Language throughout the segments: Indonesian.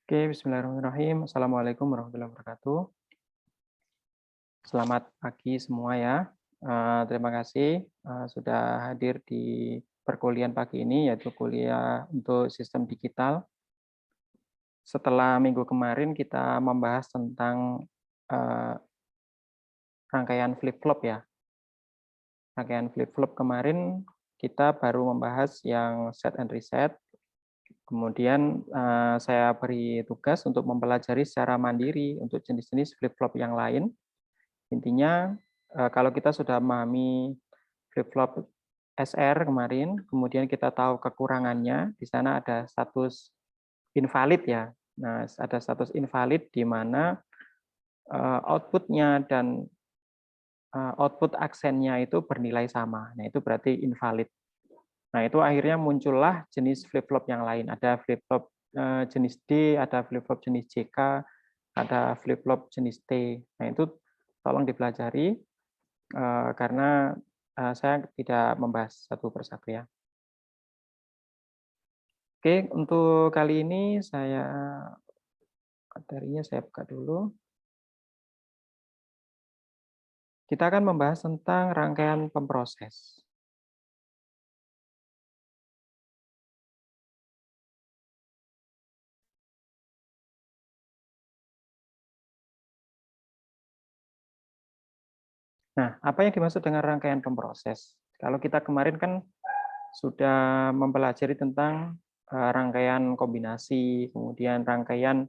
Oke, bismillahirrahmanirrahim. Assalamualaikum warahmatullahi wabarakatuh. Selamat pagi semua ya. Terima kasih sudah hadir di perkuliahan pagi ini, yaitu kuliah untuk sistem digital. Setelah minggu kemarin kita membahas tentang eh, rangkaian flip-flop ya. Rangkaian flip-flop kemarin kita baru membahas yang set and reset. Kemudian saya beri tugas untuk mempelajari secara mandiri untuk jenis-jenis flip-flop yang lain. Intinya, kalau kita sudah memahami flip-flop SR kemarin, kemudian kita tahu kekurangannya, di sana ada status invalid ya. Nah, ada status invalid di mana output-nya dan output aksennya itu bernilai sama. Nah, itu berarti invalid. Nah, itu akhirnya muncullah jenis flip-flop yang lain. Ada flip-flop jenis D, ada flip-flop jenis JK, ada flip-flop jenis T. Nah, itu tolong dipelajari karena saya tidak membahas satu persatu ya. Oke, untuk kali ini materinya saya buka dulu. Kita akan membahas tentang rangkaian pemproses. Nah, apa yang dimaksud dengan rangkaian pemproses? Kalau kita kemarin kan sudah mempelajari tentang rangkaian kombinasi, kemudian rangkaian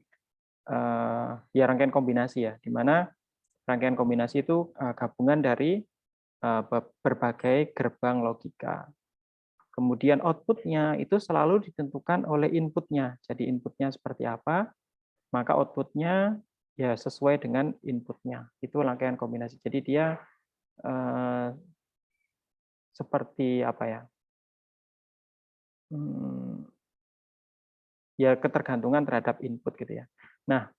kombinasi ya, di mana rangkaian kombinasi itu gabungan dari berbagai gerbang logika. Kemudian output-nya itu selalu ditentukan oleh input-nya. Jadi input-nya seperti apa, maka output-nya ya sesuai dengan input-nya. Itu rangkaian kombinasi. Jadi dia eh, seperti apa ya? Hmm, ya ketergantungan terhadap input gitu ya. Nah,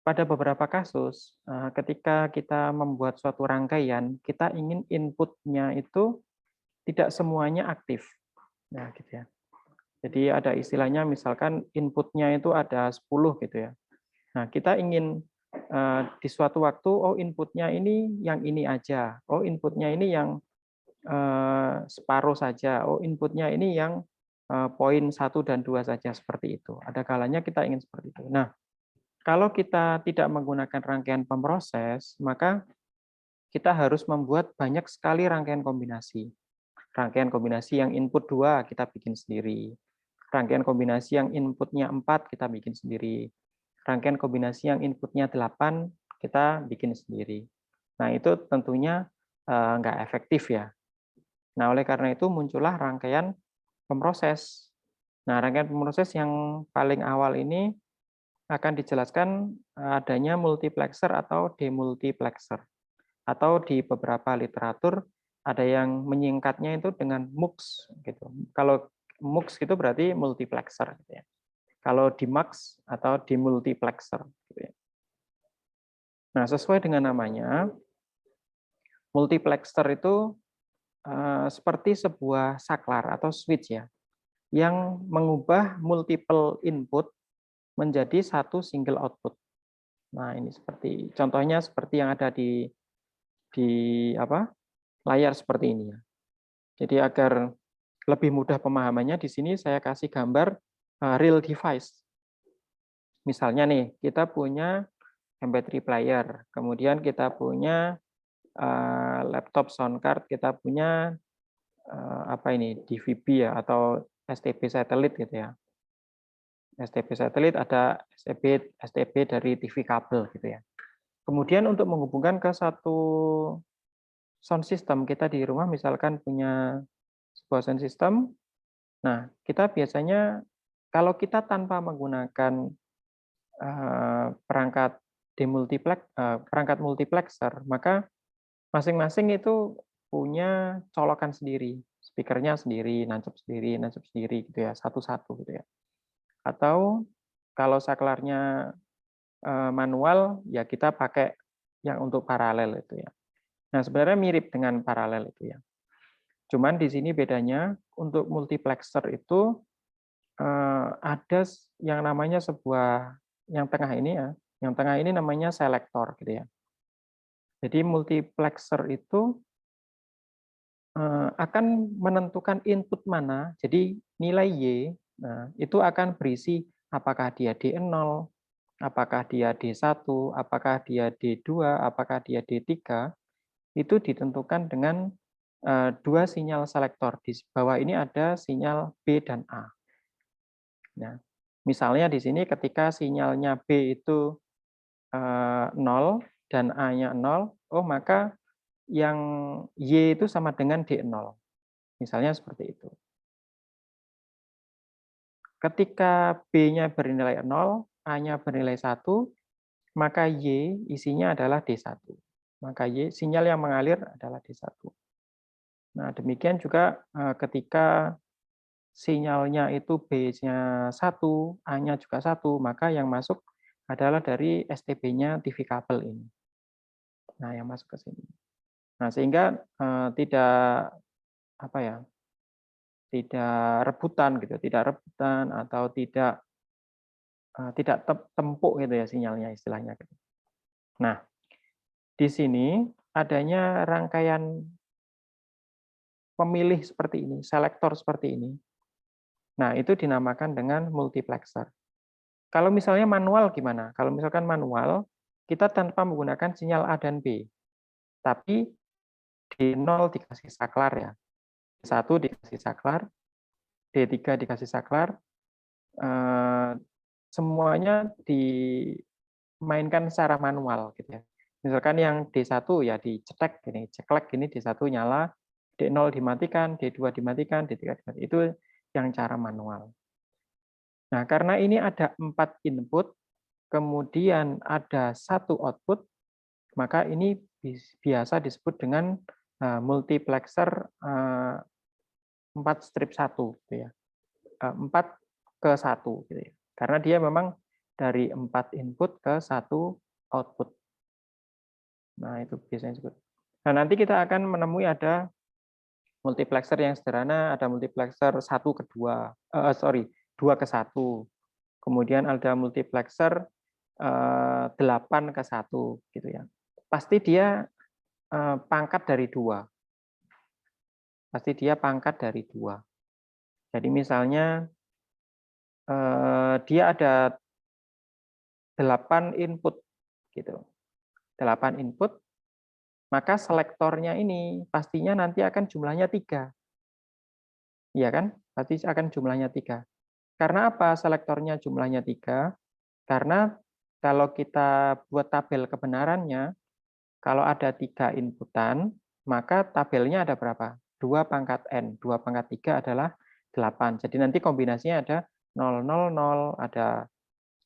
pada beberapa kasus ketika kita membuat suatu rangkaian, kita ingin input-nya itu tidak semuanya aktif. Nah, gitu ya. Jadi ada istilahnya misalkan input-nya itu ada 10 gitu ya. Nah, kita ingin di suatu waktu, oh input-nya ini yang ini aja, oh input-nya ini yang separuh saja, oh input-nya ini yang poin 1 dan 2 saja, seperti itu. Ada kalanya kita ingin seperti itu. Nah, kalau kita tidak menggunakan rangkaian pemproses, maka kita harus membuat banyak sekali rangkaian kombinasi. Rangkaian kombinasi yang input 2 kita bikin sendiri. Rangkaian kombinasi yang inputnya 4 kita bikin sendiri. Rangkaian kombinasi yang inputnya 8 kita bikin sendiri. Nah, itu tentunya nggak efektif ya. Nah, oleh karena itu muncullah rangkaian pemproses. Nah, rangkaian pemproses yang paling awal ini akan dijelaskan adanya multiplexer atau demultiplexer. Atau di beberapa literatur ada yang menyingkatnya itu dengan MUX gitu. Kalau MUX itu berarti multiplexer gitu ya. Kalau di MUX atau demultiplexer gitu ya. Nah, sesuai dengan namanya, multiplexer itu seperti sebuah saklar atau switch ya, yang mengubah multiple input menjadi satu single output. Nah, ini seperti contohnya seperti yang ada di apa? Layar seperti ini ya. Jadi agar lebih mudah pemahamannya di sini saya kasih gambar real device. Misalnya nih, kita punya MP3 player, kemudian kita punya laptop sound card, kita punya apa ini DVB ya atau STB satelit gitu ya. STB satelit ada STB dari TV kabel gitu ya. Kemudian untuk menghubungkan ke satu sound system, kita di rumah misalkan punya sebuah sound system. Nah, kita biasanya kalau kita tanpa menggunakan perangkat perangkat multiplexer, maka masing-masing itu punya colokan sendiri, speakernya sendiri, nancep sendiri gitu ya, satu-satu gitu ya. Atau kalau saklarnya manual, ya kita pakai yang untuk paralel itu ya. Nah, sebenarnya mirip dengan paralel itu ya. Cuman di sini bedanya untuk multiplexer itu ada yang namanya sebuah yang tengah ini ya, yang tengah ini namanya selektor gitu ya. Jadi multiplexer itu akan menentukan input mana, jadi nilai Y, nah itu akan berisi apakah dia D0, apakah dia D1, apakah dia D2, apakah dia D3, itu ditentukan dengan dua sinyal selektor. Di bawah ini ada sinyal B dan A. Nah, misalnya di sini ketika sinyalnya B itu 0 dan A-nya 0, oh maka yang Y itu sama dengan D0. Misalnya seperti itu. Ketika B-nya bernilai 0, A-nya bernilai 1, maka Y isinya adalah D1. Maka Y sinyal yang mengalir adalah D1. Nah, demikian juga ketika sinyalnya itu B-nya 1, A-nya juga 1, maka yang masuk adalah dari STB-nya TV kabel ini. Nah, yang masuk ke sini. Nah, sehingga tidak apa ya, tidak rebutan gitu, tidak rebutan atau tidak tempuk gitu ya sinyalnya istilahnya gitu. Nah, di sini adanya rangkaian pemilih seperti ini, selektor seperti ini. Nah, itu dinamakan dengan multiplexer. Kalau misalnya manual gimana? Kalau misalkan manual, kita tanpa menggunakan sinyal A dan B, tapi D0 dikasih saklar ya, D1 dikasih saklar, D3 dikasih saklar, semuanya dimainkan secara manual gitu ya. Misalkan yang D1 ya dicetek gini, ceklek gini D1 nyala, D0 dimatikan, D2 dimatikan, D3 dimatikan. Itu yang cara manual. Nah, karena ini ada 4 input, kemudian ada 1 output, maka ini biasa disebut dengan multiplexer 4 strip 1 gitu ya. 4 ke 1 gitu ya. Karena dia memang dari 4 input ke 1 output. Nah, itu biasanya disebut. Nah, nanti kita akan menemui ada multiplexer yang sederhana, ada multiplexer 1 ke 2, 2 ke 1. Kemudian ada multiplexer 8 ke 1 gitu ya. Pasti dia pangkat dari 2. Pasti dia pangkat dari 2. Jadi misalnya dia ada 8 input gitu. 8 input, maka selektornya ini pastinya nanti akan jumlahnya 3. Iya kan? Pasti akan jumlahnya 3. Karena apa selektornya jumlahnya 3? Karena kalau kita buat tabel kebenarannya, kalau ada 3 inputan, maka tabelnya ada berapa? 2 pangkat N. 2 pangkat 3 adalah 8. Jadi nanti kombinasinya ada 000, ada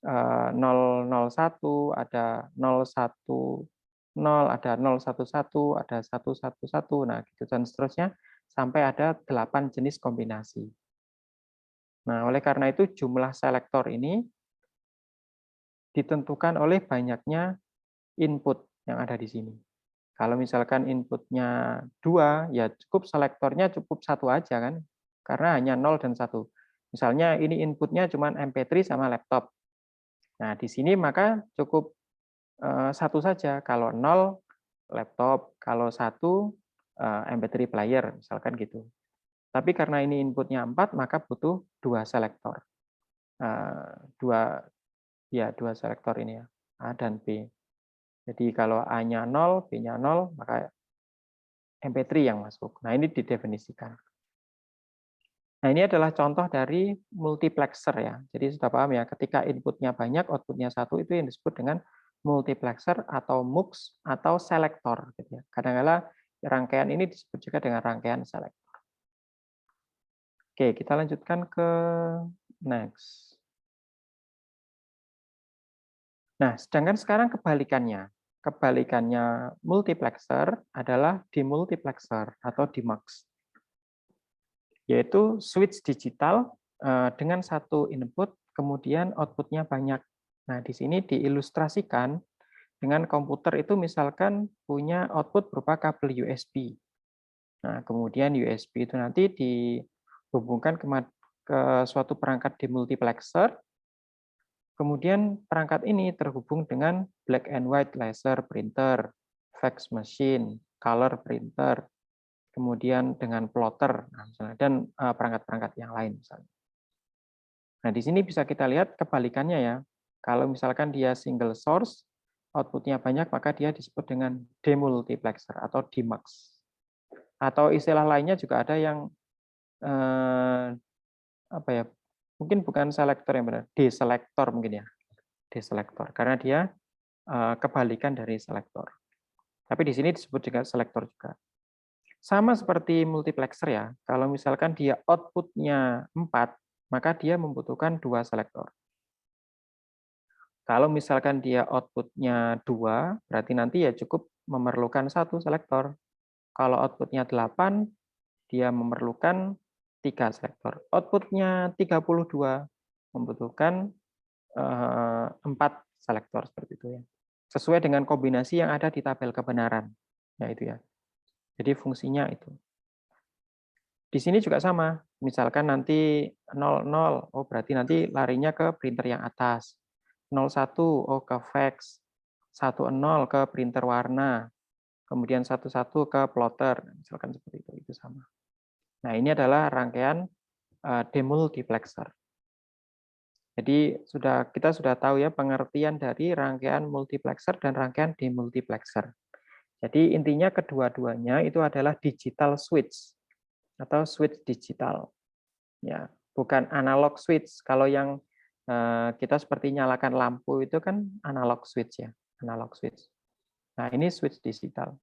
001, ada 010, ada 011, ada 111. Nah, gitu dan seterusnya sampai ada 8 jenis kombinasi. Nah, oleh karena itu jumlah selektor ini ditentukan oleh banyaknya input yang ada di sini. Kalau misalkan inputnya 2, ya cukup selektornya cukup 1 aja kan, karena hanya 0 dan 1. Misalnya ini inputnya cuma MP3 sama laptop. Nah, di sini maka cukup 1 saja. Kalau 0 laptop, kalau 1 MP3 player, misalkan gitu. Tapi karena ini inputnya 4, maka butuh 2 selektor. 2 ya 2 selektor ini ya, A dan B. Jadi kalau A-nya 0, B-nya 0, maka MP3 yang masuk. Nah, ini didefinisikan. Nah, ini adalah contoh dari multiplexer ya. Jadi sudah paham ya, ketika inputnya banyak, outputnya 1, itu yang disebut dengan multiplexer atau MUX atau selektor. Gitu ya. Kadang-kadang rangkaian ini disebut juga dengan rangkaian selektor. Oke, kita lanjutkan ke next. Nah, sedangkan sekarang kebalikannya. Kebalikannya multiplexer adalah demultiplexer atau demux. Yaitu switch digital dengan satu input, kemudian outputnya banyak. Nah, di sini diilustrasikan dengan komputer itu misalkan punya output berupa kabel USB. Nah, kemudian USB itu nanti dihubungkan ke suatu perangkat demultiplexer, Kemudian perangkat ini terhubung dengan black and white laser printer, fax machine, color printer, kemudian dengan plotter, nah, misalnya, dan perangkat-perangkat yang lain misalnya. Nah, di sini bisa kita lihat kebalikannya ya. Kalau misalkan dia single source, outputnya banyak, maka dia disebut dengan demultiplexer atau demux. Atau istilah lainnya juga ada yang apa ya? Mungkin bukan selektor yang benar, deselektor mungkin ya, deselektor karena dia kebalikan dari selektor. Tapi di sini disebut juga selektor juga. Sama seperti multiplexer ya, kalau misalkan dia outputnya 4, maka dia membutuhkan 2 selektor. Kalau misalkan dia outputnya 2, berarti nanti ya cukup memerlukan 1 selektor. Kalau outputnya 8, dia memerlukan 3 selektor. Outputnya 32, membutuhkan 4 selektor seperti itu ya. Sesuai dengan kombinasi yang ada di tabel kebenaran. Ya itu ya. Jadi fungsinya itu. Di sini juga sama. Misalkan nanti 00, oh berarti nanti larinya ke printer yang atas. 01, oh ke fax. 10 ke printer warna. Kemudian 11 ke plotter. Misalkan seperti itu sama. Nah, ini adalah rangkaian demultiplexer. Jadi kita sudah tahu ya pengertian dari rangkaian multiplexer dan rangkaian demultiplexer. Jadi intinya kedua-duanya itu adalah digital switch atau switch digital. Ya, bukan analog switch. Kalau yang kita seperti nyalakan lampu itu kan analog switch ya, analog switch. Nah, ini switch digital.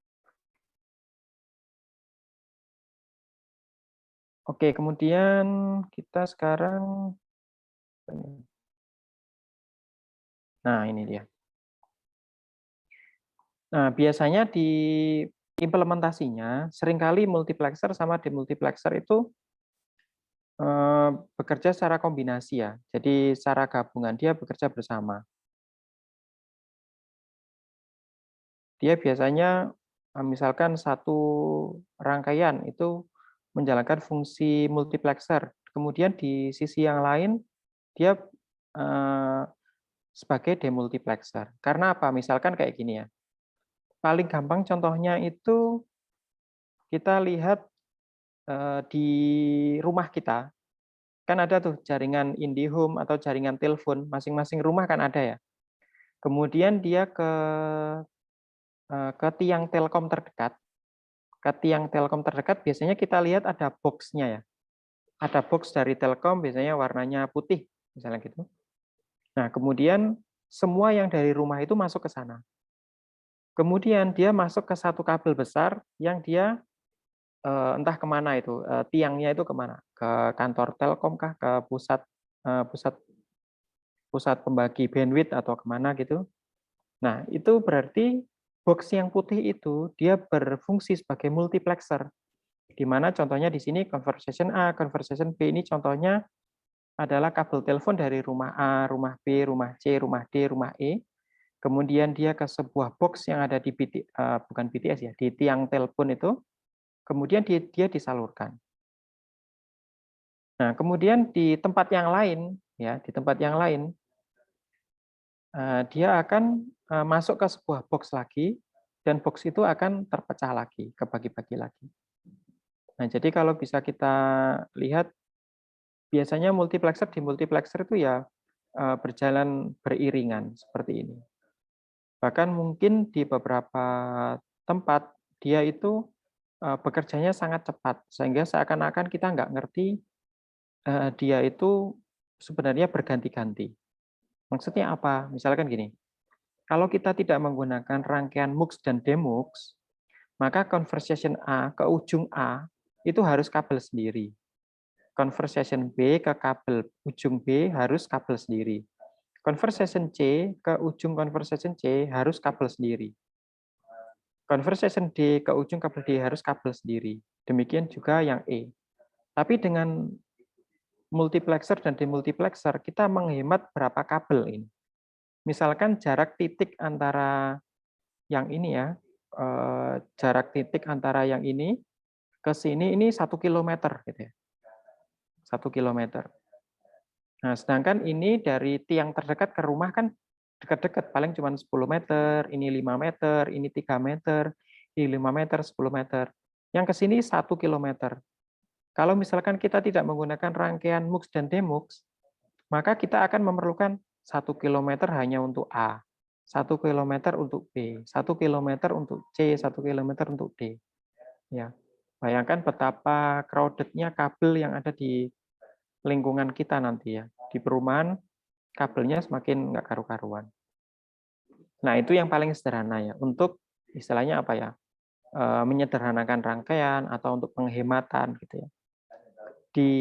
Oke, kemudian kita sekarang, nah ini dia. Nah, biasanya di implementasinya seringkali multiplexer sama demultiplexer itu bekerja secara kombinasi ya. Jadi secara gabungan dia bekerja bersama. Dia biasanya misalkan satu rangkaian itu menjalankan fungsi multiplexer. Kemudian di sisi yang lain dia sebagai demultiplexer. Karena apa? Misalkan kayak gini ya. Paling gampang contohnya itu kita lihat di rumah kita, kan ada tuh jaringan IndiHome atau jaringan telepon, masing-masing rumah kan ada ya. Kemudian dia ke tiang Telkom terdekat, biasanya kita lihat ada box-nya ya. Ada box dari Telkom biasanya warnanya putih, misalnya gitu. Nah, kemudian semua yang dari rumah itu masuk ke sana. Kemudian dia masuk ke satu kabel besar yang dia entah kemana itu, tiangnya itu kemana? Ke kantor Telkom kah? Ke pusat pusat pusat pembagi bandwidth atau kemana gitu. Nah, itu berarti box yang putih itu dia berfungsi sebagai multiplexer. Di mana contohnya di sini conversation A, conversation B ini contohnya adalah kabel telepon dari rumah A, rumah B, rumah C, rumah D, rumah E. Kemudian dia ke sebuah box yang ada di bukan BTS ya, di tiang telepon itu. Kemudian dia disalurkan. Nah, kemudian di tempat yang lain, ya, di tempat yang lain, dia akan masuk ke sebuah box lagi, dan box itu akan terpecah lagi, kebagi-bagi lagi. Nah, jadi kalau bisa kita lihat, biasanya multiplexer di multiplexer itu ya berjalan beriringan seperti ini. Bahkan mungkin di beberapa tempat dia itu bekerjanya sangat cepat, sehingga seakan-akan kita nggak ngerti dia itu sebenarnya berganti-ganti. Maksudnya apa? Misalkan gini, kalau kita tidak menggunakan rangkaian MUX dan DEMUX, maka conversation A ke ujung A itu harus kabel sendiri. Conversation B ke kabel ujung B harus kabel sendiri. Conversation C ke ujung conversation C harus kabel sendiri. Conversation D ke ujung kabel D harus kabel sendiri. Demikian juga yang E. Tapi dengan multiplexer dan demultiplexer, kita menghemat berapa kabel ini. Misalkan jarak titik antara yang ini ya, jarak titik antara yang ini ke sini ini 1 kilometer gitu ya. 1 kilometer. Nah, sedangkan ini dari tiang terdekat ke rumah kan dekat-dekat, paling cuma 10 meter, ini 5 meter, ini 3 meter, ini 5 meter, 10 meter. Yang ke sini 1 kilometer. Kalau misalkan kita tidak menggunakan rangkaian MUX dan DEMUX, maka kita akan memerlukan 1 kilometer hanya untuk A, 1 kilometer untuk B, 1 kilometer untuk C, 1 kilometer untuk D. Ya, bayangkan betapa crowded-nya kabel yang ada di lingkungan kita nanti ya. Di perumahan, kabelnya semakin nggak karu-karuan. Nah, itu yang paling sederhana ya, untuk istilahnya apa ya, menyederhanakan rangkaian atau untuk penghematan gitu ya. Di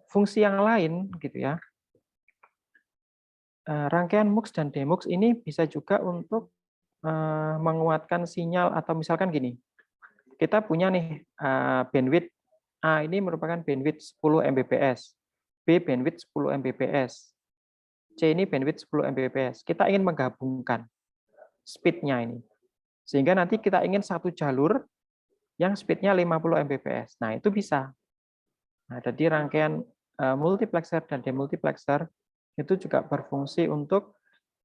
fungsi yang lain gitu ya, rangkaian MUX dan DEMUX ini bisa juga untuk menguatkan sinyal atau misalkan gini, kita punya nih bandwidth A ini merupakan bandwidth 10 Mbps, B bandwidth 10 Mbps, C ini bandwidth 10 Mbps. Kita ingin menggabungkan speed-nya ini. Sehingga nanti kita ingin satu jalur yang speed-nya 50 Mbps. Nah, itu bisa. Nah, jadi rangkaian multiplexer dan demultiplexer itu juga berfungsi untuk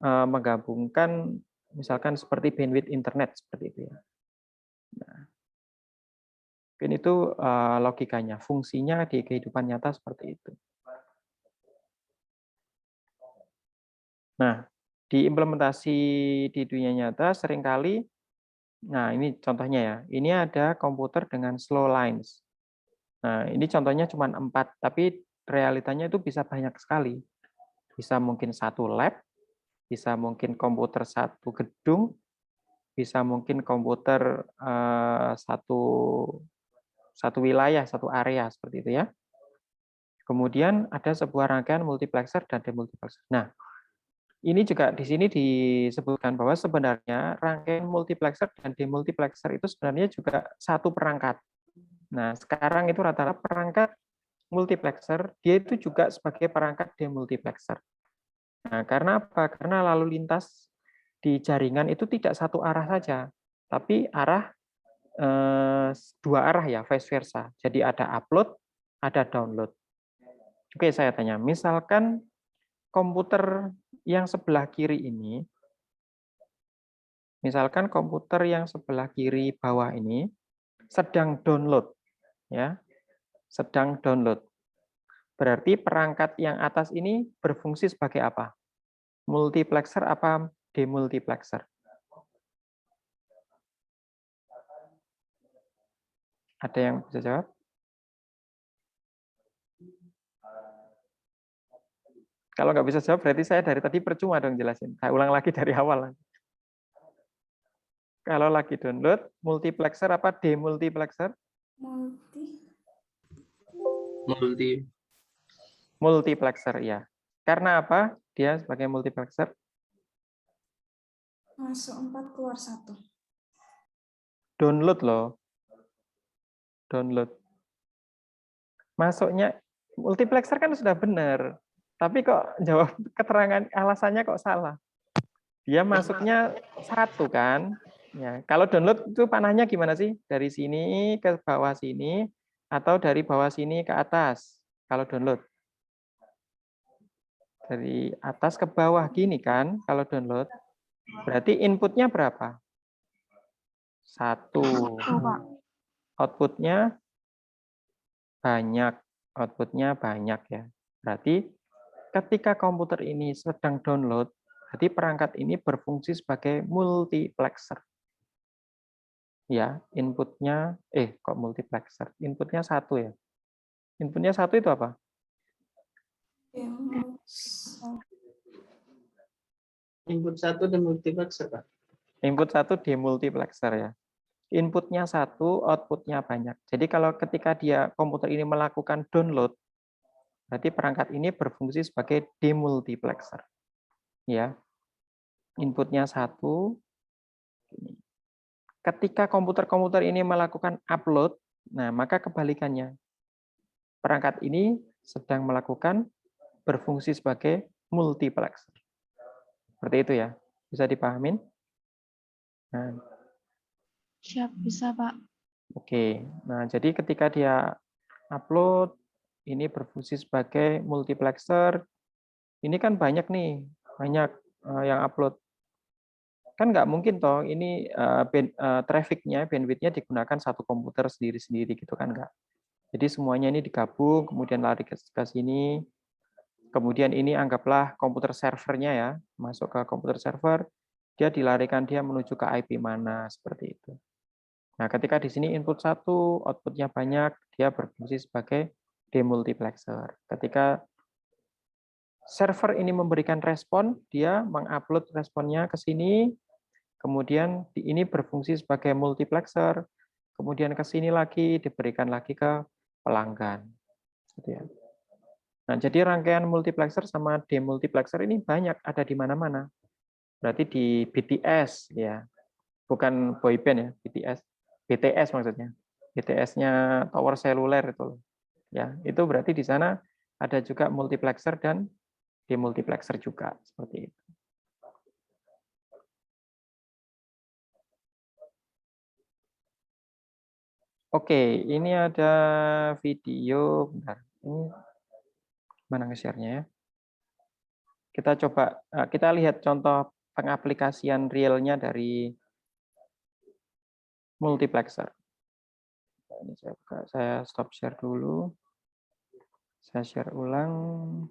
menggabungkan misalkan seperti bandwidth internet seperti itu ya. Nah, mungkin itu logikanya, fungsinya di kehidupan nyata seperti itu. Nah, di implementasi di dunia nyata seringkali, nah ini contohnya ya, ini ada komputer dengan slow lines. Nah, ini contohnya cuma 4, tapi realitanya itu bisa banyak sekali. Bisa mungkin satu lab, bisa mungkin komputer satu gedung, bisa mungkin komputer satu wilayah, satu area seperti itu ya. Kemudian ada sebuah rangkaian multiplexer dan demultiplexer. Nah, ini juga di sini disebutkan bahwa sebenarnya rangkaian multiplexer dan demultiplexer itu sebenarnya juga satu perangkat. Nah, sekarang itu rata-rata perangkat multiplexer, dia itu juga sebagai perangkat demultiplexer. Nah, karena apa? Karena lalu lintas di jaringan itu tidak satu arah saja, tapi arah dua arah ya, vice versa. Jadi ada upload, ada download. Oke, saya tanya, misalkan komputer yang sebelah kiri ini, misalkan komputer yang sebelah kiri bawah ini sedang download, ya, sedang download. Berarti perangkat yang atas ini berfungsi sebagai apa? Multiplexer apa demultiplexer? Ada yang bisa jawab? Kalau nggak bisa jawab, berarti saya dari tadi percuma dong jelasin. Saya ulang lagi dari awal. Kalau lagi download, multiplexer apa demultiplexer? Multi. Multiplexer, ya. Karena apa? Dia sebagai multiplexer. Masuk 4, keluar 1. Download loh. Download. Masuknya, multiplexer kan sudah benar. Tapi kok jawab keterangan alasannya kok salah. Dia masuknya 1 kan. Ya, kalau download itu panahnya gimana sih? Dari sini ke bawah sini atau dari bawah sini ke atas? Kalau download dari atas ke bawah gini kan? Kalau download berarti inputnya berapa? 1. Outputnya banyak. Outputnya banyak ya. Berarti ketika komputer ini sedang download, berarti perangkat ini berfungsi sebagai multiplexer. Ya, inputnya, kok multiplexer? Inputnya 1 ya. Inputnya 1 itu apa? Input 1 dan multiplexer, Pak. Input 1 demultiplexer ya. Inputnya 1, outputnya banyak. Jadi kalau ketika dia komputer ini melakukan download, berarti perangkat ini berfungsi sebagai demultiplexer. Ya. Inputnya 1. Ketika komputer-komputer ini melakukan upload, nah maka kebalikannya. Perangkat ini sedang melakukan berfungsi sebagai multiplexer. Seperti itu ya. Bisa dipahamin? Nah, Siap, bisa Pak. oke. Nah, jadi ketika dia upload, ini berfungsi sebagai multiplexer. Ini kan banyak nih, banyak yang upload. Kan nggak mungkin toh ini traffic-nya, bandwidth-nya digunakan satu komputer sendiri-sendiri gitu kan nggak. Jadi semuanya ini digabung, kemudian lari ke sini. Kemudian ini anggaplah komputer servernya ya, masuk ke komputer server, dia dilarikan dia menuju ke IP mana, seperti itu. Nah, ketika di sini input satu, output-nya banyak, dia berfungsi sebagai demultiplexer. Ketika server ini memberikan respon, dia mengupload responnya ke sini, kemudian ini berfungsi sebagai multiplexer, kemudian ke sini lagi diberikan lagi ke pelanggan. Gitu ya. Nah, jadi rangkaian multiplexer sama demultiplexer ini banyak, ada di mana-mana. Berarti di BTS ya, bukan boyband ya, BTS, BTS maksudnya. BTS-nya tower seluler itu. Ya, itu berarti di sana ada juga multiplexer dan demultiplexer juga seperti itu. Oke, ini ada video. Bentar, ini mana nge-share-nya ya? Kita coba, kita lihat contoh pengaplikasian realnya dari multiplexer. Ini saya stop share dulu. Saya share ulang.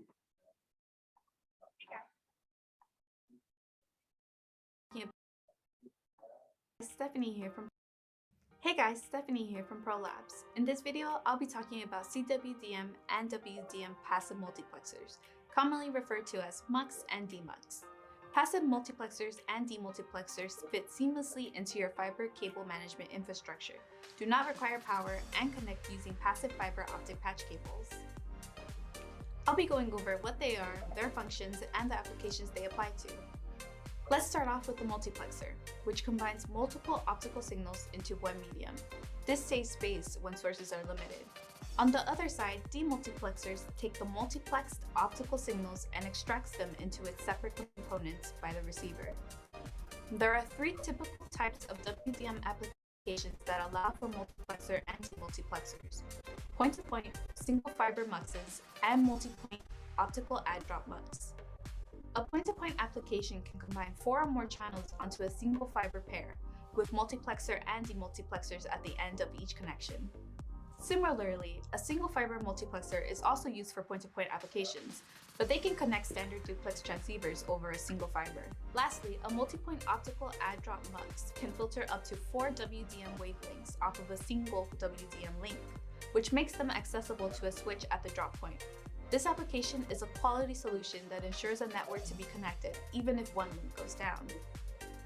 Stephanie here from Hey guys, Stephanie here from ProLabs. In this video, I'll be talking about CWDM and WDM passive multiplexers, commonly referred to as MUX and DMUX. Passive multiplexers and demultiplexers fit seamlessly into your fiber cable management infrastructure, do not require power, and connect using passive fiber optic patch cables. I'll be going over what they are, their functions, and the applications they apply to. Let's start off with the multiplexer, which combines multiple optical signals into one medium. This saves space when sources are limited. On the other side, demultiplexers take the multiplexed optical signals and extracts them into its separate components by the receiver. There are three typical types of WDM applications that allow for multiplexer and demultiplexers: point-to-point, single fiber muxes, and multi-point optical add-drop mux. A point-to-point application can combine 4 or more channels onto a single fiber pair, with multiplexer and demultiplexers at the end of each connection. Similarly, a single fiber multiplexer is also used for point-to-point applications, but they can connect standard duplex transceivers over a single fiber. Lastly, a multi-point optical add-drop mux can filter up to 4 WDM wavelengths off of a single WDM link, which makes them accessible to a switch at the drop point. This application is a quality solution that ensures a network to be connected, even if one link goes down.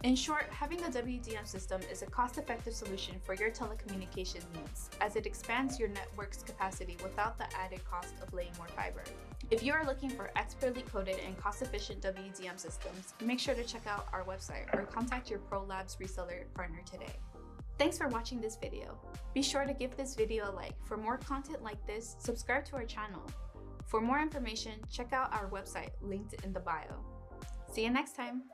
In short, having a WDM system is a cost-effective solution for your telecommunication needs, as it expands your network's capacity without the added cost of laying more fiber. If you are looking for expertly coded and cost-efficient WDM systems, make sure to check out our website or contact your ProLabs reseller partner today. Thanks for watching this video. Be sure to give this video a like. For more content like this, subscribe to our channel. For more information, check out our website linked in the bio. See you next time.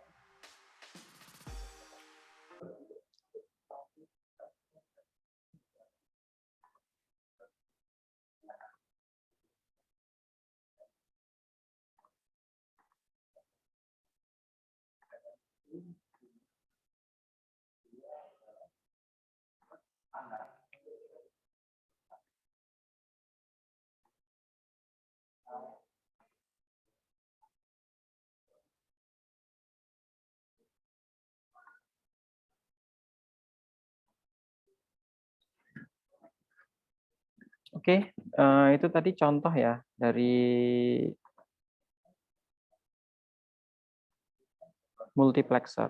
Oke, itu tadi contoh ya dari multiplexer.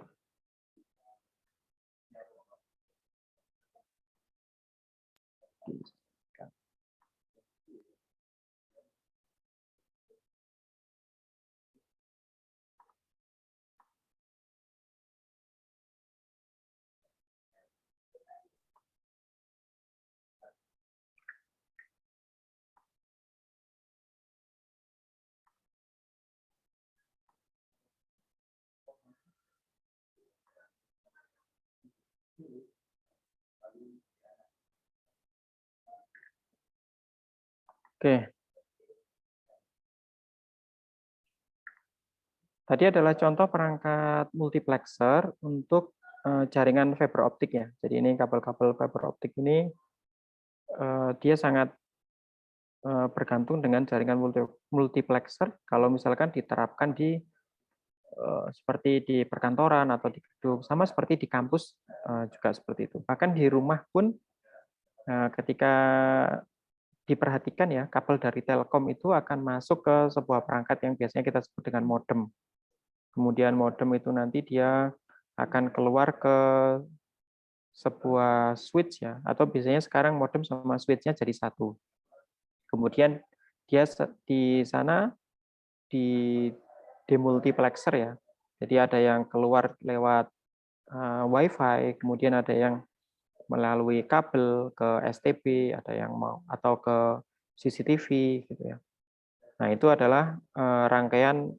Oke, Tadi adalah contoh perangkat multiplexer untuk jaringan fiber optik ya. Jadi ini kabel-kabel fiber optik ini dia sangat bergantung dengan jaringan multiplexer kalau misalkan diterapkan di seperti di perkantoran atau di gedung, sama seperti di kampus juga seperti itu. Bahkan di rumah pun ketika diperhatikan ya, kabel dari Telkom itu akan masuk ke sebuah perangkat yang biasanya kita sebut dengan modem. Kemudian modem itu nanti dia akan keluar ke sebuah switch ya, atau biasanya sekarang modem sama switch-nya jadi satu. Kemudian dia di sana di demultiplexer ya. Jadi ada yang keluar lewat WiFi, kemudian ada yang melalui kabel ke STB, ada yang mau atau ke CCTV gitu ya. Nah, itu adalah rangkaian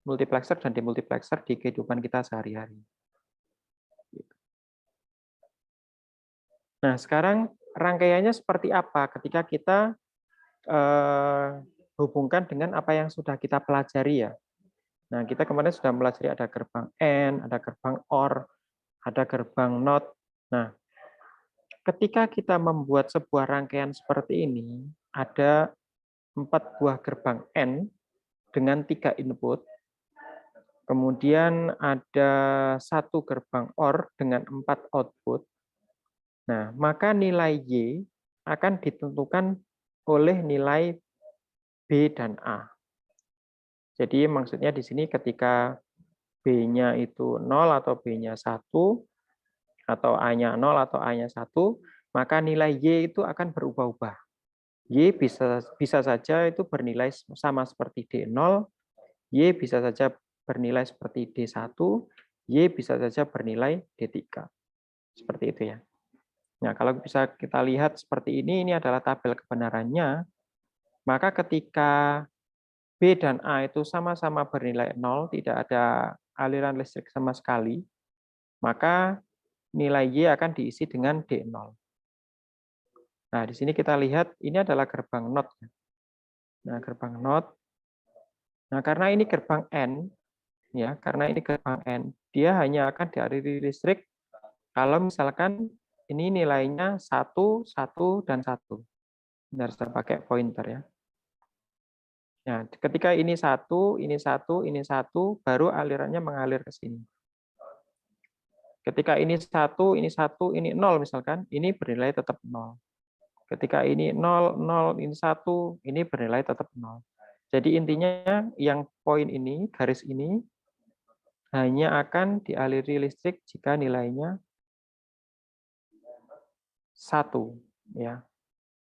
multiplexer dan demultiplexer di kehidupan kita sehari-hari. Nah, sekarang rangkaiannya seperti apa ketika kita hubungkan dengan apa yang sudah kita pelajari ya. Nah, kita kemarin sudah pelajari ada gerbang AND, ada gerbang OR, ada gerbang NOT. Nah, ketika kita membuat sebuah rangkaian seperti ini, ada 4 buah gerbang AND dengan 3 input, kemudian ada 1 gerbang OR dengan 4 output. Nah, maka nilai Y akan ditentukan oleh nilai B dan A. Jadi maksudnya di sini ketika B-nya itu 0 atau B-nya 1, atau A-nya 0 atau A-nya 1, maka nilai Y itu akan berubah-ubah. Y bisa saja itu bernilai sama seperti D0, Y bisa saja bernilai seperti D1, Y bisa saja bernilai D3. Seperti itu ya. Nah, kalau bisa kita lihat seperti ini adalah tabel kebenarannya, maka ketika B dan A itu sama-sama bernilai 0, tidak ada aliran listrik sama sekali, maka nilai Y akan diisi dengan D0. Nah, di sini kita lihat ini adalah gerbang NOT. Nah, gerbang NOT. Nah, karena ini gerbang N, ya, karena ini gerbang N, dia hanya akan dialiri listrik kalau misalkan ini nilainya 1, 1, dan 1. Benar, saya pakai pointer ya. Nah, ketika ini 1, ini 1, ini 1, baru alirannya mengalir ke sini. Ketika ini 1, ini 1, ini 0 misalkan, ini bernilai tetap 0. Ketika ini 0, 0, ini 1, ini bernilai tetap 0. Jadi intinya yang poin ini, garis ini, hanya akan dialiri listrik jika nilainya 1. Ya.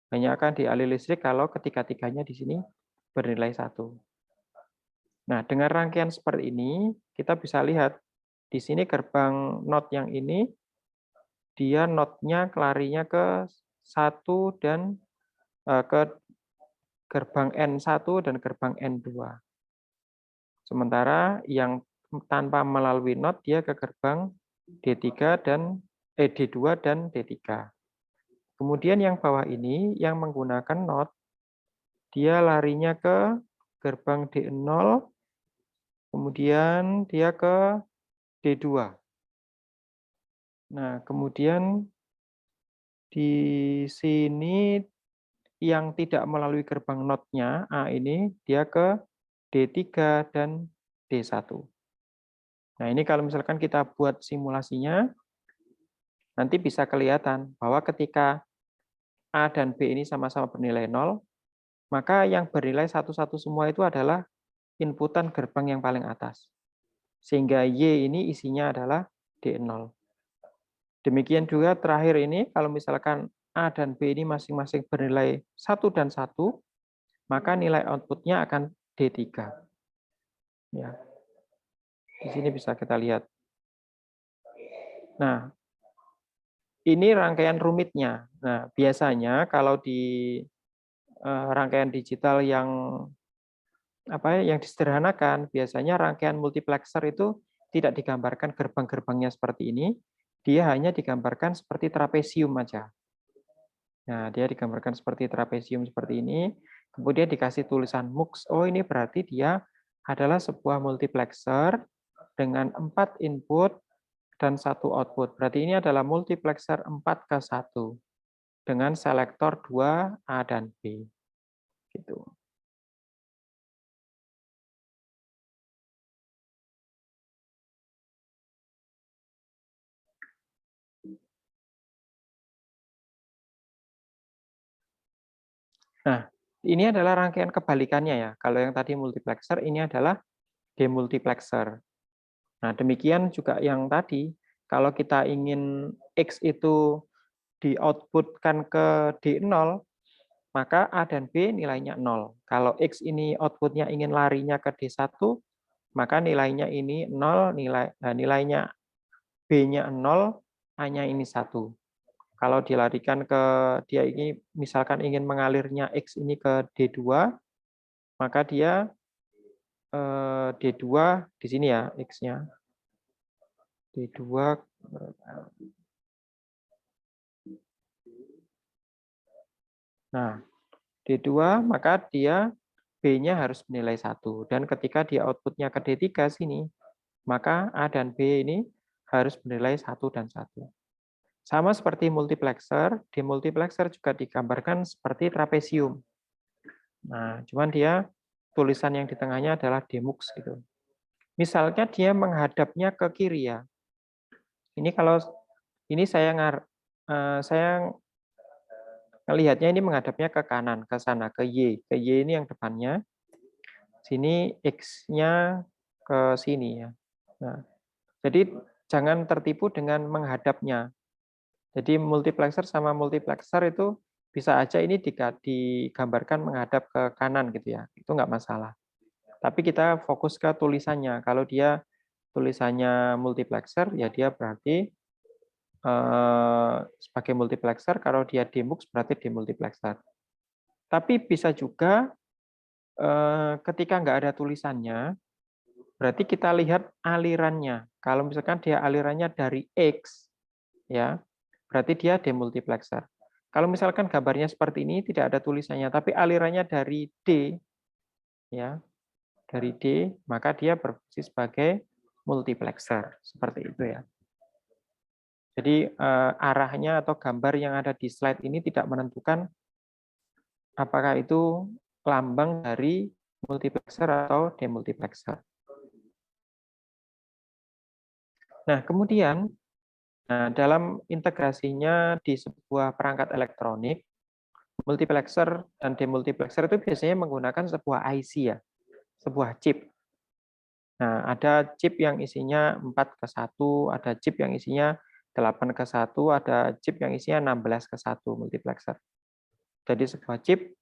Hanya akan dialiri listrik kalau ketiga-tiganya di sini bernilai 1. Nah, dengan rangkaian seperti ini, kita bisa lihat di sini gerbang NOT yang ini, dia NOT-nya larinya ke 1 dan ke gerbang N1 dan gerbang N2. Sementara yang tanpa melalui NOT, dia ke gerbang D3 dan D2 dan D3. Kemudian yang bawah ini, yang menggunakan NOT, dia larinya ke gerbang D0, kemudian dia ke D2. Nah, kemudian di sini yang tidak melalui gerbang NOT-nya, A ini, dia ke D3 dan D1. Nah, ini kalau misalkan kita buat simulasinya, nanti bisa kelihatan bahwa ketika A dan B ini sama-sama bernilai 0, maka yang bernilai 1-1 semua itu adalah inputan gerbang yang paling atas. Sehingga Y ini isinya adalah D0. Demikian juga terakhir ini, kalau misalkan A dan B ini masing-masing bernilai 1 dan 1, maka nilai outputnya akan D3. Ya. Di sini bisa kita lihat. Nah, ini rangkaian rumitnya. Nah, biasanya kalau di rangkaian digital yang disederhanakan, biasanya rangkaian multiplexer itu tidak digambarkan gerbang-gerbangnya seperti ini, dia hanya digambarkan seperti trapesium aja. Nah, dia digambarkan seperti trapesium seperti ini, kemudian dikasih tulisan MUX. Oh, ini berarti dia adalah sebuah multiplexer dengan 4 input dan 1 output. Berarti ini adalah multiplexer 4:1 dengan selektor 2 A dan B. Gitu. Nah, ini adalah rangkaian kebalikannya ya. Kalau yang tadi multiplexer, ini adalah demultiplexer. Nah, demikian juga yang tadi, kalau kita ingin X itu di-outputkan ke D0, maka A dan B nilainya 0. Kalau X ini outputnya ingin larinya ke D1, maka nilainya ini 0, nilainya B-nya 0, A-nya ini 1. Kalau dilarikan ke dia ini misalkan ingin mengalirnya X ini ke D2, maka dia D2 di sini ya X-nya. D2 Nah, D2 maka dia B-nya harus bernilai 1 dan ketika dia outputnya ke D3 sini, maka A dan B ini harus bernilai 1 dan 1. Sama seperti multiplexer, di multiplexer juga digambarkan seperti trapesium. Nah, cuman dia tulisan yang di tengahnya adalah demux gitu. Misalnya dia menghadapnya ke kiri ya. Ini kalau ini saya ngelihatnya ini menghadapnya ke kanan, ke sana, ke Y. Ke Y ini yang depannya. Sini X-nya ke sini ya. Nah, jadi jangan tertipu dengan menghadapnya. Jadi multiplexer sama multiplexer itu bisa aja ini digambarkan menghadap ke kanan gitu ya. Itu nggak masalah. Tapi kita fokus ke tulisannya. Kalau dia tulisannya multiplexer, ya dia berarti sebagai multiplexer. Kalau dia demux berarti demultiplexer. Tapi bisa juga ketika nggak ada tulisannya, berarti kita lihat alirannya. Kalau misalkan dia alirannya dari X, ya berarti dia demultiplexer. Kalau misalkan gambarnya seperti ini, tidak ada tulisannya, tapi alirannya dari D, ya dari D, maka dia berfungsi sebagai multiplexer. Seperti itu ya. Jadi arahnya atau gambar yang ada di slide ini tidak menentukan apakah itu lambang dari multiplexer atau demultiplexer. Nah, kemudian dalam integrasinya di sebuah perangkat elektronik, multiplexer dan demultiplexer itu biasanya menggunakan sebuah IC ya, sebuah chip. Nah, ada chip yang isinya 4:1, ada chip yang isinya 8:1, ada chip yang isinya 16:1 multiplexer. Jadi sebuah chip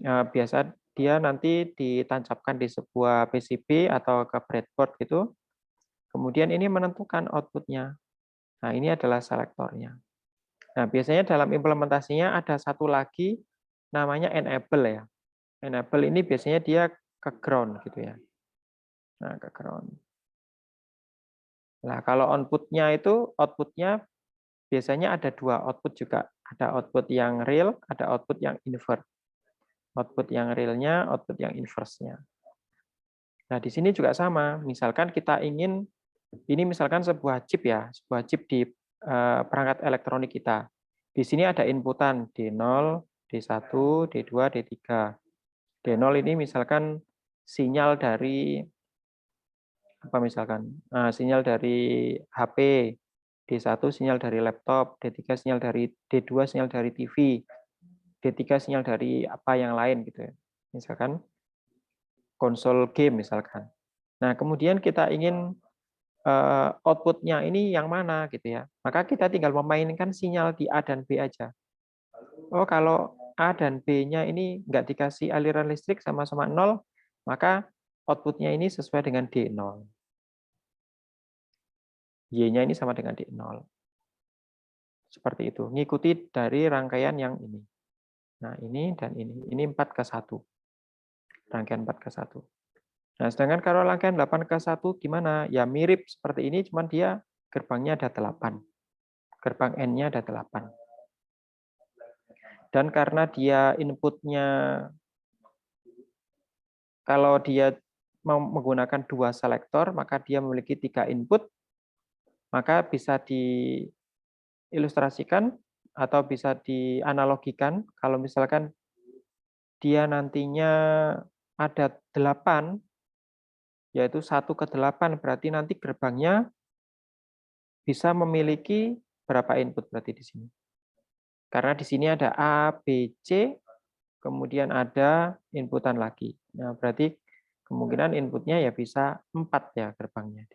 biasa dia nanti ditancapkan di sebuah PCB atau ke breadboard gitu. Kemudian ini menentukan outputnya. Nah, ini adalah selektornya. Nah, biasanya dalam implementasinya ada satu lagi namanya enable ya. Enable ini biasanya dia ke ground gitu ya. Nah, ke ground. Nah, kalau outputnya biasanya ada 2 output juga. Ada output yang real, ada output yang invert. Output yang realnya, output yang inverse-nya. Nah, di sini juga sama. Misalkan kita ingin, ini misalkan sebuah chip ya, sebuah chip di perangkat elektronik kita. Di sini ada inputan D0, D1, D2, D3. D0 ini misalkan sinyal dari apa misalkan? Sinyal dari HP, D1 sinyal dari laptop, D3 sinyal dari D2 sinyal dari TV, D3 sinyal dari apa yang lain gitu ya. Misalkan konsol game misalkan. Nah, kemudian kita ingin outputnya ini yang mana gitu ya. Maka kita tinggal memainkan sinyal di A dan B aja. Oh, kalau A dan B-nya ini nggak dikasih aliran listrik sama-sama 0, maka outputnya ini sesuai dengan D0. Y-nya ini sama dengan D0. Seperti itu. Ngikuti dari rangkaian yang ini. Nah, ini dan ini. Ini 4:1. Rangkaian 4:1. Nah, sedangkan kalau rangkaian 8:1 gimana? Ya mirip seperti ini, cuman dia gerbangnya ada 8. Gerbang N-nya ada 8. Dan karena dia inputnya, kalau dia menggunakan 2 selektor, maka dia memiliki 3 input, maka bisa diilustrasikan atau bisa dianalogikan kalau misalkan dia nantinya ada 8, yaitu 1 ke 8, berarti nanti gerbangnya bisa memiliki berapa input berarti di sini. Karena di sini ada A, B, C, kemudian ada inputan lagi. Nah, berarti kemungkinan inputnya ya bisa 4 ya gerbangnya.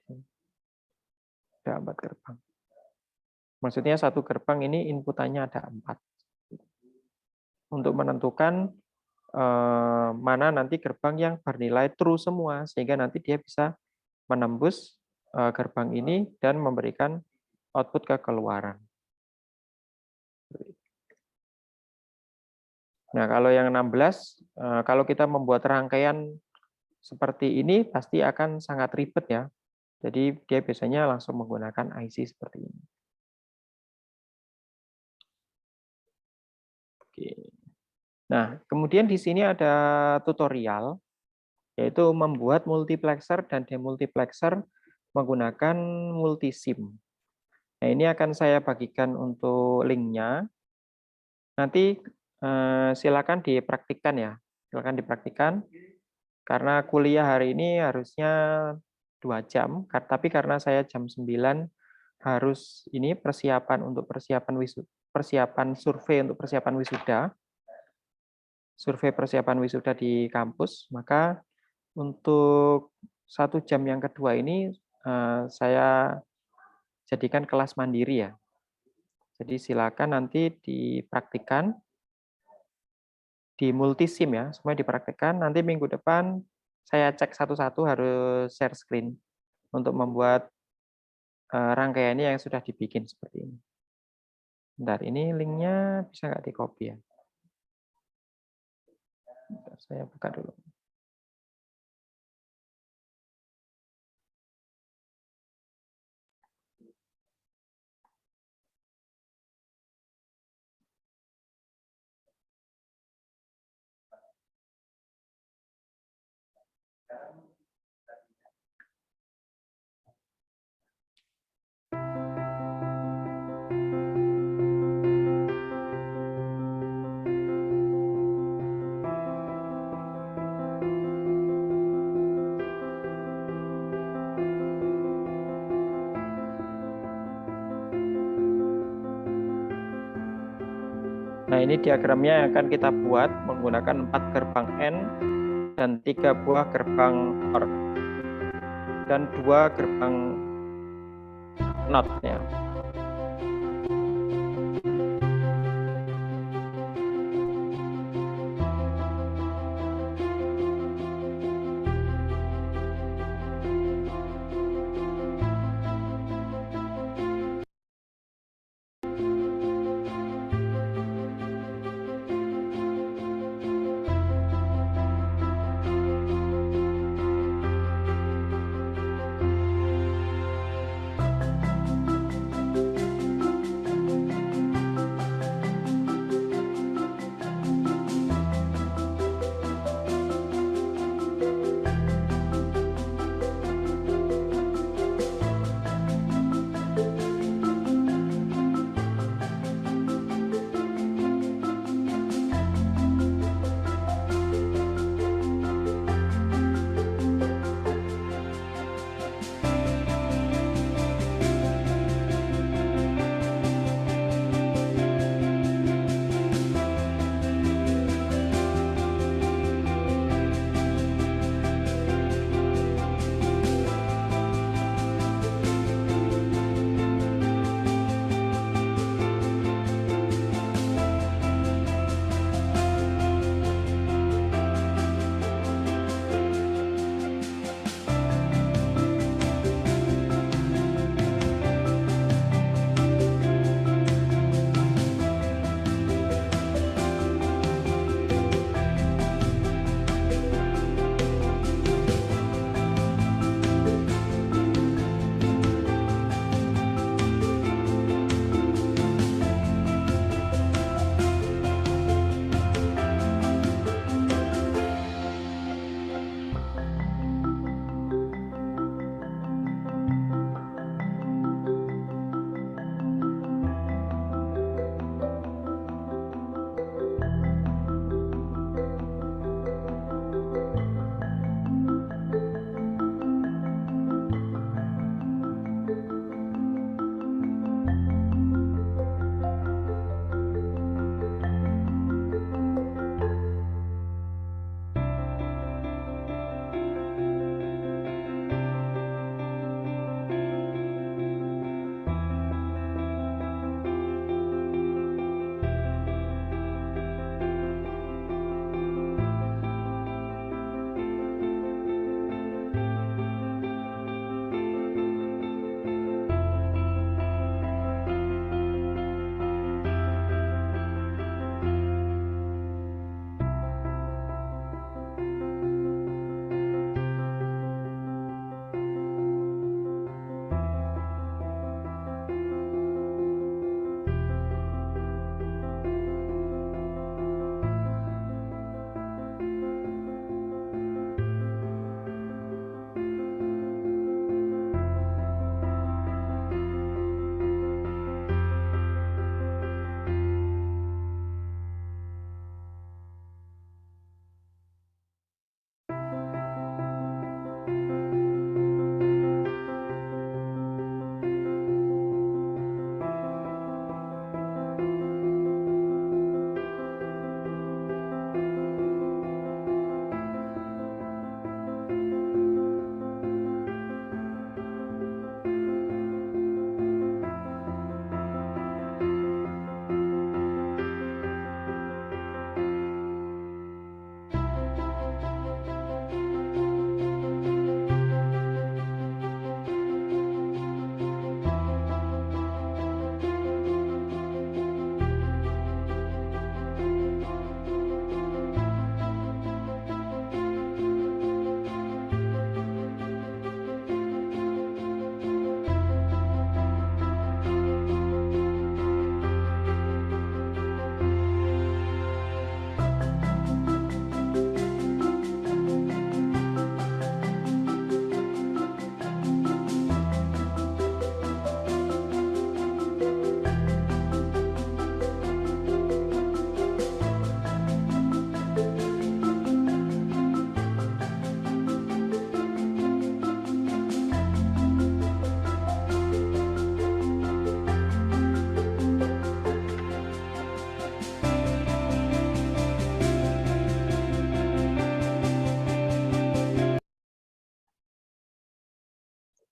Ada 4 gerbang. Maksudnya satu gerbang ini inputannya ada 4. Untuk menentukan mana nanti gerbang yang bernilai true semua, sehingga nanti dia bisa menembus gerbang ini dan memberikan output ke keluaran. Nah, kalau yang 16, kalau kita membuat rangkaian seperti ini pasti akan sangat ribet ya. Jadi dia biasanya langsung menggunakan IC seperti ini. Oke. Nah, kemudian di sini ada tutorial, yaitu membuat multiplexer dan demultiplexer menggunakan multisim. Nah, ini akan saya bagikan untuk linknya. Nanti silakan dipraktikkan ya, silakan dipraktikkan. Karena kuliah hari ini harusnya 2 jam, tapi karena saya jam 9 harus ini persiapan untuk persiapan survei untuk persiapan wisuda. Survei persiapan wisuda di kampus, maka untuk 1 jam yang kedua ini saya jadikan kelas mandiri ya. Jadi silakan nanti dipraktikkan di multisim ya, semua dipraktikkan. Nanti minggu depan saya cek satu-satu harus share screen untuk membuat rangkaiannya yang sudah dibikin seperti ini. Bentar, ini linknya bisa nggak di-copy ya? Bentar, saya buka dulu. Nah, ini diagramnya yang akan kita buat menggunakan 4 gerbang N dan 3 buah gerbang OR dan 2 gerbang NOT ya.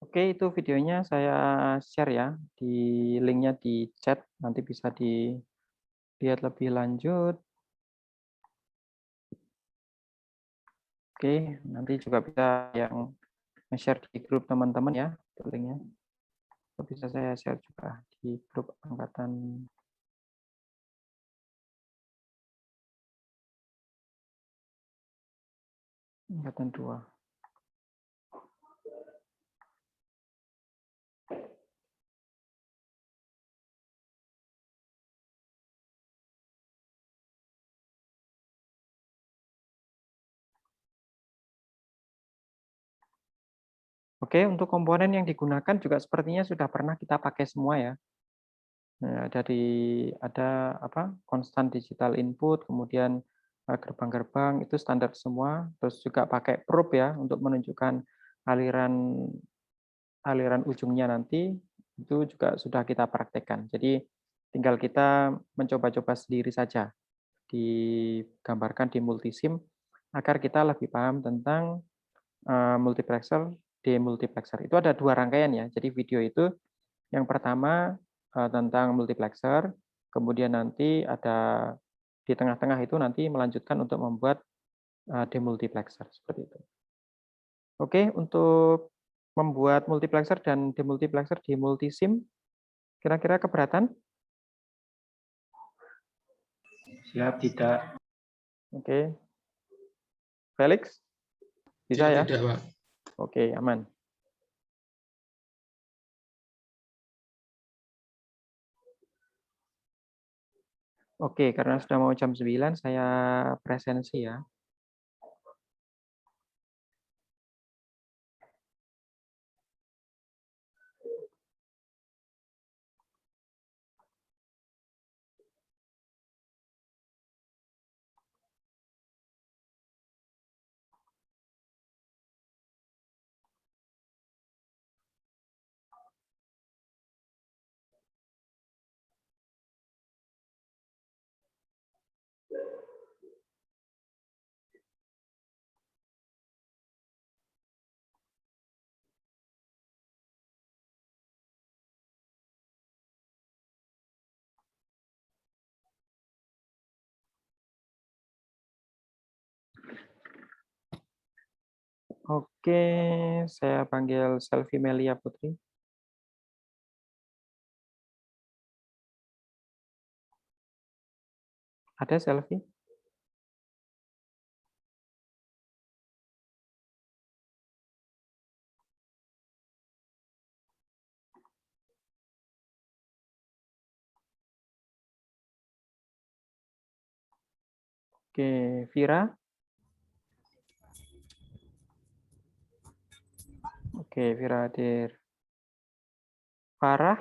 Oke, itu videonya saya share ya, di linknya di chat, nanti bisa dilihat lebih lanjut. Oke, nanti juga bisa yang share di grup teman-teman ya, itu linknya. Bisa saya share juga di grup angkatan angkatan 2. Oke, untuk komponen yang digunakan juga sepertinya sudah pernah kita pakai semua ya. Nah, ada apa? Konstan digital input, kemudian gerbang-gerbang itu standar semua, terus juga pakai probe ya untuk menunjukkan aliran aliran ujungnya nanti itu juga sudah kita praktekkan. Jadi tinggal kita mencoba-coba sendiri saja, digambarkan di multisim agar kita lebih paham tentang multiplexer, demultiplexer. Itu ada 2 rangkaian ya. Jadi video itu yang pertama tentang multiplexer, kemudian nanti ada di tengah-tengah itu nanti melanjutkan untuk membuat demultiplexer seperti itu. Oke, untuk membuat multiplexer dan demultiplexer di multisim, kira-kira keberatan? Siap, tidak. Oke. Felix? Bisa ya? Tidak, Pak. Oke, aman. Oke, karena sudah mau jam 9, saya presensi ya. Oke, saya panggil Selvi Melia Putri. Ada Selvi? Oke, Vira? Oke, Vira hadir. Farah?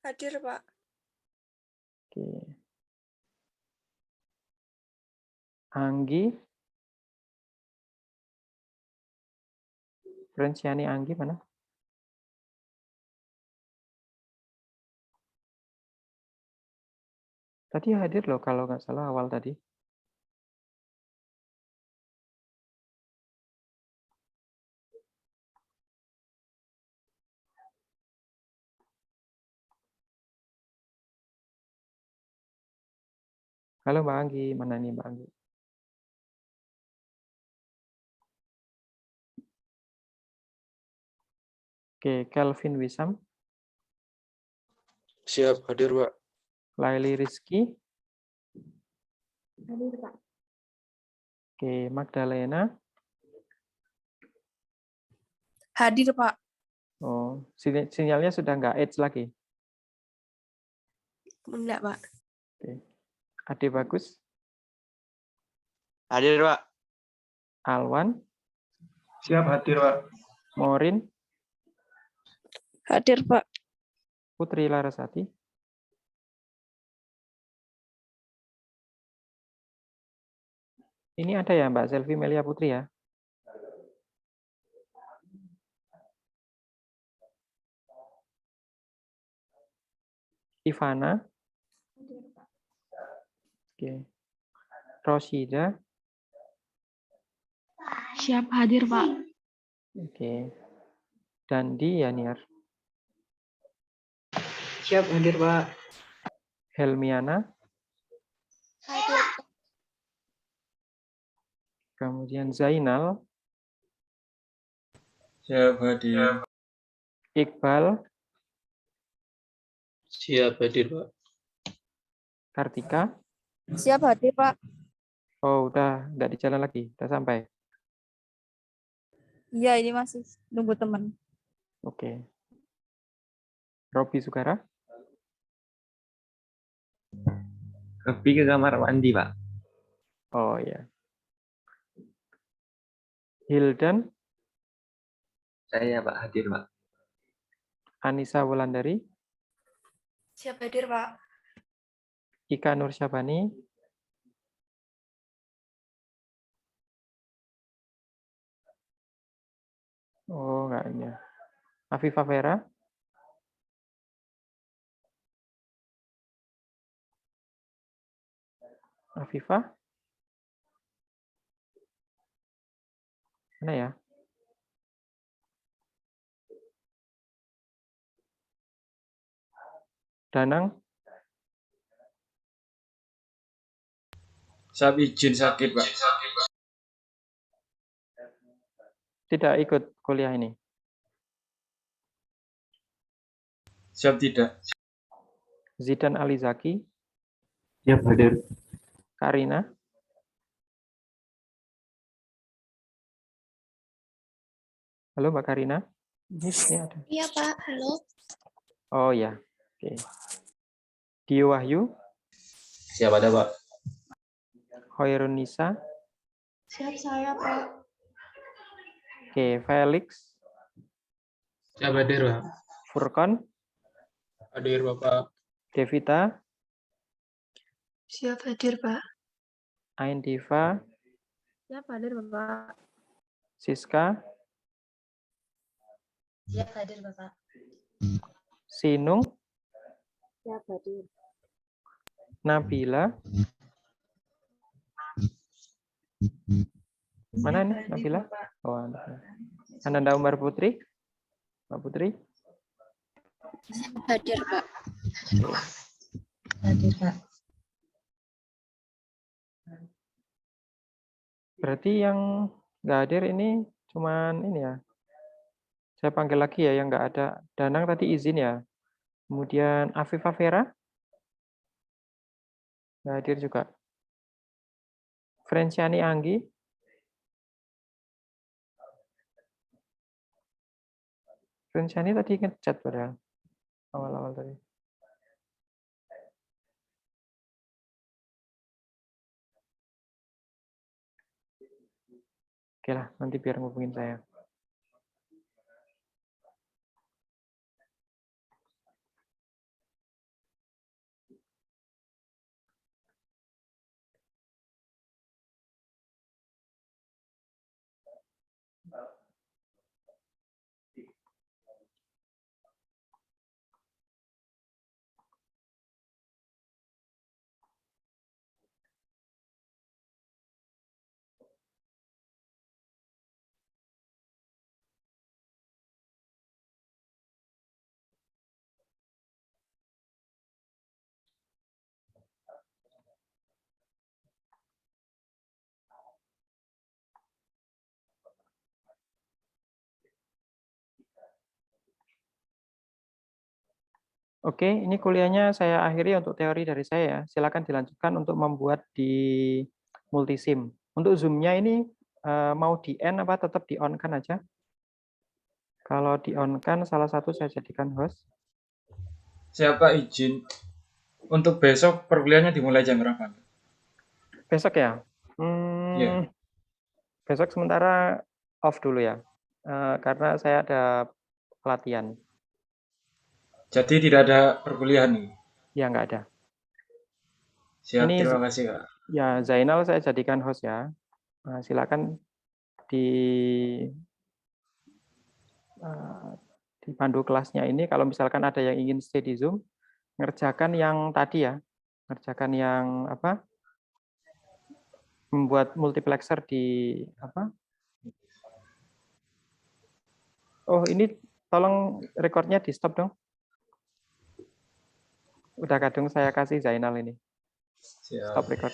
Hadir, Pak. Oke. Anggi? Renciani Anggi mana? Tadi hadir loh kalau nggak salah awal tadi. Halo Mbak Anggi, mana nih Mbak Anggi? Oke, Kelvin Wisam, Siap, hadir, Pak. Laili Rizky, Hadir, Pak. oke, Magdalena, Hadir, Pak. oh, sinyalnya sudah nggak edge lagi. Enggak, Pak. Oke. Ade Bagus, Hadir, Pak. Alwan, Siap, hadir, Pak. Morin, Hadir, Pak. Putri Larasati, ini ada ya Mbak Selvi Melia Putri ya? Ivana, Hadir, Pak. oke, Rosida, Siap hadir, Pak. oke, Dandi Yaniar. Siap hadir, Pak. Helmiana. Hadir, Pak. Kemudian Zainal. Siap hadir. Iqbal. Siap hadir, Pak. Kartika. Siap hadir, Pak. Oh, udah nggak di jalan lagi. Udah sampai. Iya, ini masih nunggu teman. Oke. Robi Sugara. Lebih ke kamar mandi, Pak. Oh ya. Hildan. Saya, Pak, hadir, Pak. Anissa Wulandari. Siap hadir, Pak. Ika Nur Syabani. Oh, enggak ini. Afifah Vera. Afifah. Mana ya? Danang. Siap izin sakit, Pak. Tidak ikut kuliah ini. Siap tidak. Zidan Alizaki. Siap hadir. Karina. Halo Mbak Karina. Ini ada. Iya, Pak. Halo. Oh ya. Oke. Dio Wahyu. Siap ada, Pak. Hoirun Nisa. Siap saya, Pak. Oke, Felix. Siap hadir, Pak. Furkon. Hadir, Bapak. Devita. Siap hadir, Pak. Ain Diva. Siap hadir, Bapak. Siska. Siap hadir, Bapak. Sinung. Siap hadir. Nabila. Mana nih Nabila? Oh, Ananda Umar Putri. Mbak Putri. Hadir, Pak. Hadir, Pak. Berarti yang nggak hadir ini cuman ini ya. Saya panggil lagi ya yang nggak ada. Danang tadi izin ya. Kemudian Afifah Vera. Nggak hadir juga. Frenciani Anggi. Frenciani tadi ngechat padahal. Awal-awal tadi. Oke lah, nanti biar ngubungin saya. Oke, ini kuliahnya saya akhiri untuk teori dari saya. Silakan dilanjutkan untuk membuat di multisim. Untuk Zoom-nya ini mau di end apa tetap di on kan aja? Kalau di on kan salah satu saya jadikan host. Siapa izin? Untuk besok perkuliahannya dimulai jam berapa? Besok ya? Iya. Besok sementara off dulu ya. Karena saya ada pelatihan. Jadi tidak ada perkuliahan nih. Ya, nggak ada. Siap, Ini terima kasih, Kak. ya Zainal saya jadikan host ya. Silakan dipandu kelasnya ini. Kalau misalkan ada yang ingin stay di Zoom, ngerjakan yang tadi ya. Ngerjakan yang apa? Membuat multiplexer di apa? Oh, ini tolong recordnya di stop dong. Udah kadung saya kasih Zainal ini. Siap. Stop record.